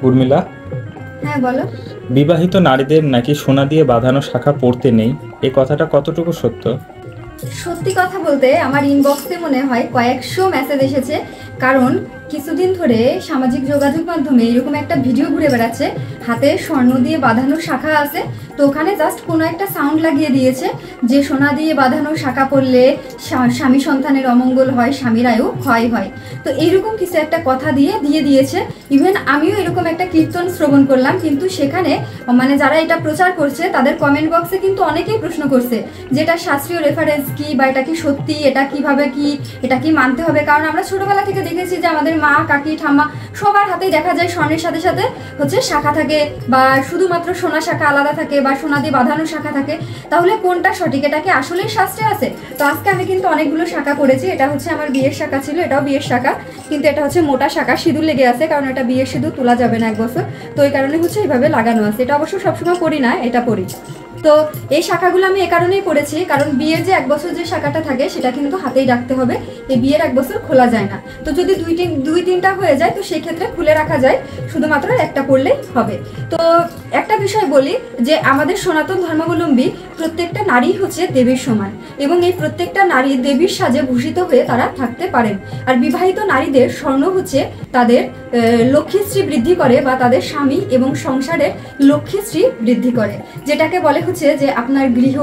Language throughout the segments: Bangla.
উর্মিলা, হ্যাঁ বলো। বিবাহিত নারীদের নাকি সোনা দিয়ে বাঁধানো শাখা পরতে নেই, এই কথাটা কতটুকু সত্য? সত্যি কথা বলতে আমার ইনবক্সে মনে হয় কয়েকশো মেসেজ এসেছে, কারণ কিছুদিন ধরে সামাজিক যোগাযোগ মাধ্যমে এরকম একটা ভিডিও ঘুরে বেড়াচ্ছে, হাতে স্বর্ণ দিয়ে বাঁধানো শাখা আছে, তো ওখানে জাস্ট কোনো একটা সাউন্ড লাগিয়ে দিয়েছে যে সোনা দিয়ে বাঁধানো শাখা পরলে স্বামী সন্তানের অমঙ্গল হয়, স্বামীর আয়ু ক্ষয় হয়। তো এইরকম কিছু একটা কথা দিয়ে দিয়েছে। ইভেন আমিও এরকম একটা কীর্তন শ্রবণ করলাম, কিন্তু সেখানে মানে যারা এটা প্রচার করছে তাদের কমেন্ট বক্সে কিন্তু অনেকেই প্রশ্ন করছে যেটা শাস্ত্রীয় রেফারেন্স কি, বা এটা কি সত্যি, এটা কিভাবে কি, এটা কি মানতে হবে। কারণ আমরা ছোটবেলা থেকে দেখেছি যে আমাদের মা, কাকি, ঠাম্মা সবার হাতেই দেখা যায় স্বর্ণের সাথে সাথে হচ্ছে শাখা থাকে, বা শুধুমাত্র সোনা শাখা আলাদা থাকে, বা সোনা দিয়ে বাঁধানো শাখা থাকে। তাহলে কোনটা সঠিক, এটা কি আসলেই শাস্ত্রে আছে? তো আজকে আমি কিন্তু অনেকগুলো শাখা করেছি। এটা হচ্ছে আমার বিয়ের শাখা ছিল, এটাও বিয়ের শাখা, কিন্তু এটা হচ্ছে মোটা শাখা, সিঁদুর লেগে আছে, কারণ এটা বিয়ের সিঁদুর তোলা যাবে না 1 বছর, তো এই কারণে হচ্ছে এইভাবে লাগানো আছে। এটা অবশ্য সবসময় পরি না, এটা পরি। তো এই শাখাগুলো আমি এ কারণেই করেছি, কারণ বিয়ের যে 1 বছর যে শাখাটা থাকে সেটা কিন্তু হাতেই রাখতে হবে, এই বিয়ের 1 বছর খোলা যায় না। তো যদি দুই তিনটা হয়ে যায় তো সেই ক্ষেত্রে খুলে রাখা যায়, শুধুমাত্র একটা পড়লেই হবে। তো একটা বিষয় বলি যে আমাদের সনাতন ধর্মাবলম্বী প্রত্যেকটা নারী হচ্ছে দেবীর সমান, এবং এই প্রত্যেকটা নারী দেবীর সাজে ভূষিত হয়ে তারা থাকতে পারেন। আর বিবাহিত নারীদের স্বর্ণ হচ্ছে তাদের লক্ষ্মীশ্রী বৃদ্ধি করে, বা তাদের স্বামী এবং সংসারের লক্ষ্মীশ্রী বৃদ্ধি করে, যেটাকে বলে হচ্ছে যে আপনার গৃহ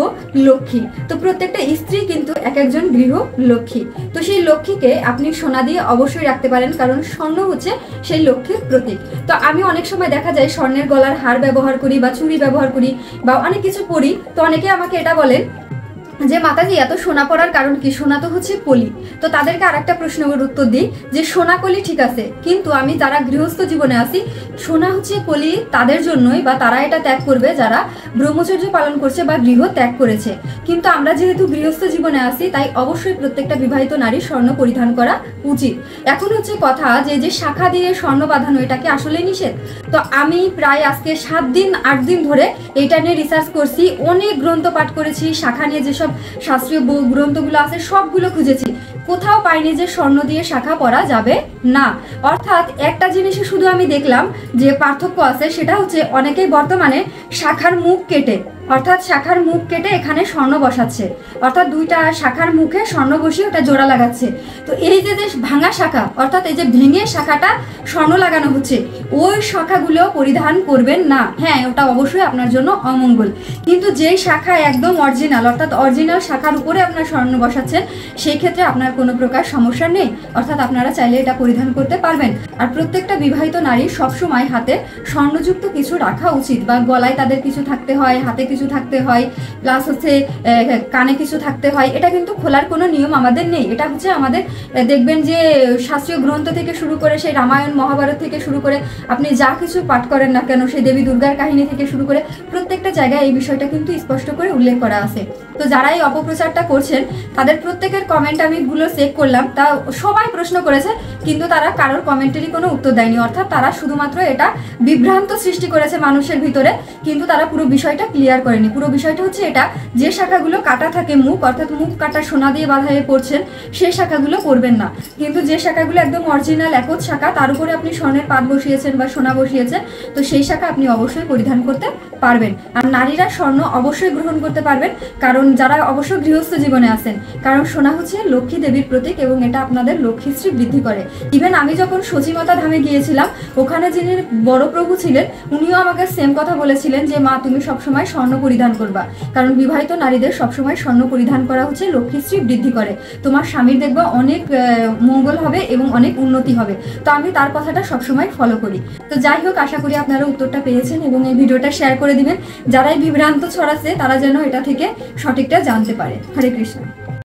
লক্ষ্মী। তো প্রত্যেকটা স্ত্রী কিন্তু একজন গৃহ লক্ষ্মী। তো সেই লক্ষ্মীকে আপনি সোনা দিয়ে অবশ্যই রাখতে পারেন, কারণ স্বর্ণ হচ্ছে সেই লক্ষ্মীর প্রতীক। তো আমি অনেক সময় দেখা যায় স্বর্ণের গলার হার ব্যবহার করি, বা চুড়ি ব্যবহার করি, বা অনেক কিছু পরি। তো অনেকে আমাকে এটা বলেন যে মাতাজি এত সোনা পরার কারণ কি? সোনা তো হচ্ছে কলি। তো তাদেরকে আরেকটা প্রশ্নের উত্তর দিই যে সোনা কলি ঠিক আছে, কিন্তু আমি যারা গৃহস্থ জীবনে আছি, সোনা হচ্ছে কলি তাদের জন্যই, বা তারা এটা ত্যাগ করবে যারা ব্রহ্মচর্য পালন করছে বা গৃহ ত্যাগ করেছে। কিন্তু আমরা যেহেতু গৃহস্থ জীবনে আছি, তাই অবশ্যই প্রত্যেকটা বিবাহিত নারী স্বর্ণ পরিধান করা উচিত। এখন হচ্ছে কথা যে শাখা দিয়ে স্বর্ণ বাঁধানো, এটা কি আসলে নিষেধ? তো আমি প্রায় আজকে 7 দিন 8 দিন ধরে এটা নিয়ে রিসার্চ করছি, অনেক গ্রন্থ পাঠ করেছি, শাখা নিয়ে যেসব শাস্ত্রীয় গ্রন্থগুলো আছে সবগুলো খুঁজেছি, কোথাও পাইনি যে স্বর্ণ দিয়ে শাখা পরা যাবে না। অর্থাৎ একটা জিনিসে শুধু আমি দেখলাম যে পার্থক্য আছে, সেটা হচ্ছে অনেকেই বর্তমানে শাখার মুখ কেটে, অর্থাৎ শাখার মুখ কেটে এখানে স্বর্ণ বসাচ্ছে, অর্থাৎ দুইটা শাখার মুখে স্বর্ণ বসিয়ে ওটা জোড়া লাগাচ্ছে। তো এই যে ভাঙা শাখা, অর্থাৎ এই যে ভেঙে শাখাটা স্বর্ণ লাগানো হচ্ছে, ওই শাখাগুলো পরিধান করবেন না। হ্যাঁ, ওটা অবশ্যই আপনার জন্য অমঙ্গল। কিন্তু যেই শাখা একদম অরিজিনাল, অর্থাৎ অরিজিনাল শাখার উপরে আপনার স্বর্ণ বসাচ্ছেন, সেই ক্ষেত্রে আপনার কোনো প্রকার সমস্যা নেই, অর্থাৎ আপনারা চাইলে এটা পরিধান করতে পারবেন। আর প্রত্যেকটা বিবাহিত নারী সবসময় হাতে স্বর্ণযুক্ত কিছু রাখা উচিত, বা গলায় তাদের কিছু থাকতে হয়, হাতে কিছু থাকতে হয়, প্লাস হচ্ছে কানে কিছু থাকতে হয়। এটা কিন্তু খোলার কোনো নিয়ম আমাদের নেই। এটা হচ্ছে আমাদের দেখবেন যে শাস্ত্রীয় গ্রন্থ থেকে শুরু করে সেই রামায়ণ মহাভারত থেকে শুরু করে আপনি যা কিছু পাঠ করেন না কেন, সেই দেবী দুর্গার কাহিনী থেকে শুরু করে প্রত্যেকটা জায়গায় এই বিষয়টা কিন্তু স্পষ্ট করে উল্লেখ করা আছে। তো যারা এই অপপ্রচারটা করছেন তাদের প্রত্যেকের কমেন্ট আমি গুলো চেক করলাম, তা সবাই প্রশ্ন করেছে, কিন্তু তারা কারোর কমেন্টেরই কোনো উত্তর দেয়নি। অর্থাৎ তারা শুধুমাত্র এটা বিভ্রান্ত সৃষ্টি করেছে মানুষের ভিতরে, কিন্তু তারা পুরো বিষয়টা ক্লিয়ার করেনি। পুরো বিষয়টা হচ্ছে এটা, যে শাখাগুলো কাটা থাকে মুখ, অর্থাৎ মুখ কাটা সোনা দিয়ে বাঁধায়ে পড়ছেন, সেই শাখাগুলো পরবেন না। কিন্তু যে শাখাগুলো একদম অরিজিনাল একজ শাখা, তার উপরে আপনি স্বর্ণের পাত বসিয়েছেন বা সোনা বসিয়েছেন, তো সেই শাখা আপনি অবশ্যই পরিধান করতে পারবেন। আর নারীরা স্বর্ণ অবশ্যই গ্রহণ করতে পারবেন, কারণ যারা অবশ্য গৃহস্থ জীবনে আছেন, কারণ সোনা হচ্ছে লক্ষ্মী দেবীর প্রতীক, এবং এটা আপনাদের লক্ষ্মীশ্রী বৃদ্ধি করে। ইভেন আমি যখন সচিমাতা ধামে গিয়েছিলাম, ওখানে যিনি বড় প্রভু ছিলেন, উনিও আমাকে সেম কথা বলেছিলেন যে মা তুমি সবসময় স্বর্ণ পরিধান করবা, কারণ বিবাহিত নারীদের সবসময় স্বর্ণ পরিধান করা হচ্ছে লক্ষ্মীশ্রী বৃদ্ধি করে, তোমার স্বামীর দেখবা অনেক মঙ্গল হবে এবং অনেক উন্নতি হবে। তো আমি তার কথাটা সবসময় ফলো করি। তো যাই হোক, আশা করি আপনারা উত্তরটা পেয়েছেন, এবং এই ভিডিওটা শেয়ার করে দিবেন, যারা এই বিভ্রান্ত ছড়াচ্ছে তারা যেন এটা থেকে সঠিকটা জানতে পারে। হরে কৃষ্ণ।